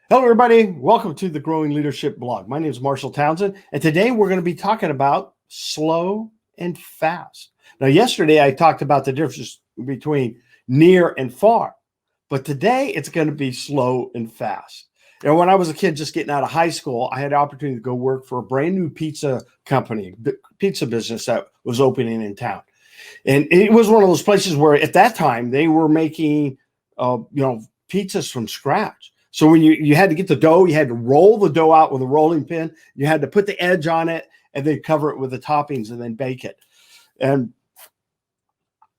Hello, everybody. Welcome to the Growing Leadership Blog. My name is Marshall Townsend, and today we're going to be talking about slow and fast. Now, yesterday I talked about the difference between near and far, but today it's going to be slow and fast. You know, when I was a kid just getting out of high school, I had the opportunity to go work for a brand new pizza company, pizza business that was opening in town. And it was one of those places where at that time they were making, pizzas from scratch. So when you had to get the dough, you had to roll the dough out with a rolling pin. You had to put the edge on it and then cover it with the toppings and then bake it. And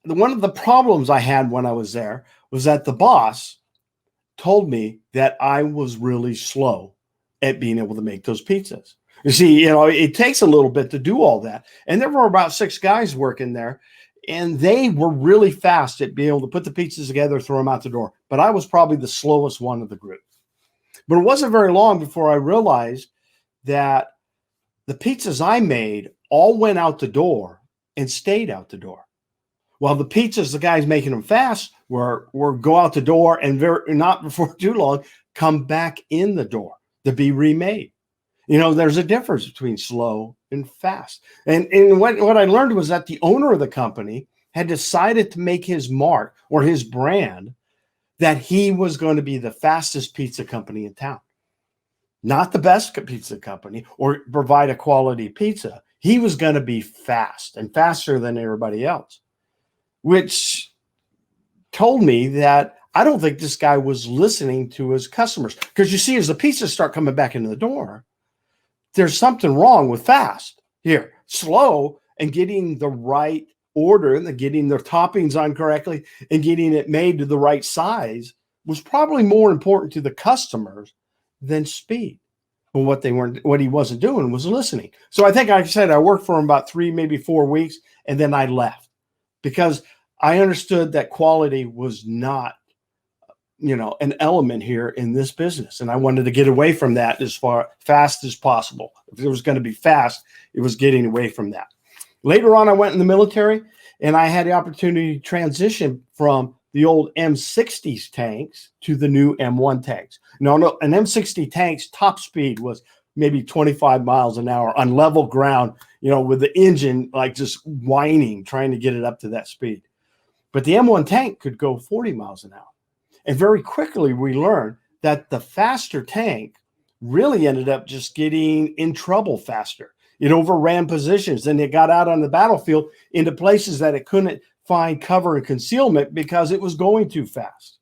one of the problems I had when I was there was that the boss told me that I was really slow at being able to make those pizzas. You see, it takes a little bit to do all that. And there were about 6 guys working there, and they were really fast at being able to put the pizzas together, throw them out the door. But I was probably the slowest one of the group. But it wasn't very long before I realized that the pizzas I made all went out the door and stayed out the door. While the pizzas, the guys making them fast, were go out the door and not before too long come back in the door to be remade. There's a difference between slow and fast. And what I learned was that the owner of the company had decided to make his mark or his brand that he was going to be the fastest pizza company in town. Not the best pizza company or provide a quality pizza. He was going to be fast and faster than everybody else, which told me that I don't think this guy was listening to his customers. Because you see, as the pizzas start coming back into the door, there's something wrong with fast here. Slow and getting the right order and getting their toppings on correctly and getting it made to the right size was probably more important to the customers than speed. But what he wasn't doing was listening. So I think, like I said, I worked for him about 3, maybe 4 weeks, and then I left because I understood that quality was not, an element here in this business. And I wanted to get away from that as fast as possible. If it was going to be fast, it was getting away from that. Later on, I went in the military, and I had the opportunity to transition from the old M60 tanks to the new M1 tanks. No, an M60 tank's top speed was maybe 25 miles an hour on level ground, with the engine like just whining, trying to get it up to that speed. But the M1 tank could go 40 miles an hour. And very quickly, we learned that the faster tank really ended up just getting in trouble faster. It overran positions, and it got out on the battlefield into places that it couldn't find cover and concealment because it was going too fast.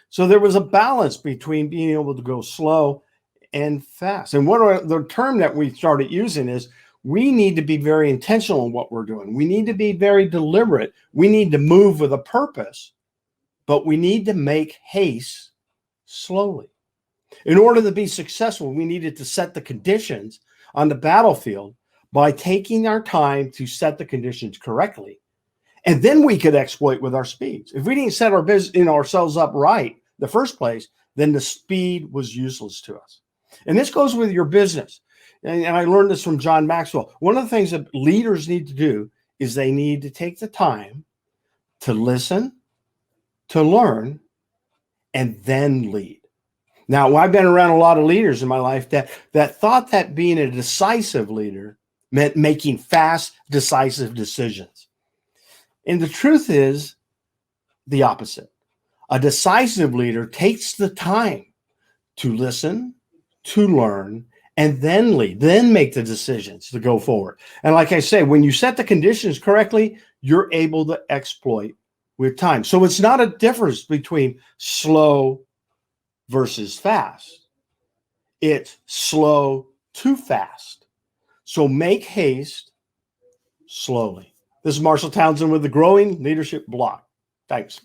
So there was a balance between being able to go slow and fast. And the term that we started using is we need to be very intentional in what we're doing. We need to be very deliberate. We need to move with a purpose, but we need to make haste slowly. In order to be successful, we needed to set the conditions on the battlefield by taking our time to set the conditions correctly. And then we could exploit with our speeds. If we didn't set ourselves up right the first place, then the speed was useless to us. And this goes with your business. And I learned this from John Maxwell. One of the things that leaders need to do is they need to take the time to listen, to learn, and then lead. Now, I've been around a lot of leaders in my life that thought that being a decisive leader meant making fast, decisive decisions. And the truth is the opposite. A decisive leader takes the time to listen, to learn, and then lead, then make the decisions to go forward. And like I say, when you set the conditions correctly, you're able to exploit with time. So it's not a difference between slow versus fast. It's slow to fast. So make haste slowly. This is Marshall Townsend with the Growing Leadership Blog. Thanks.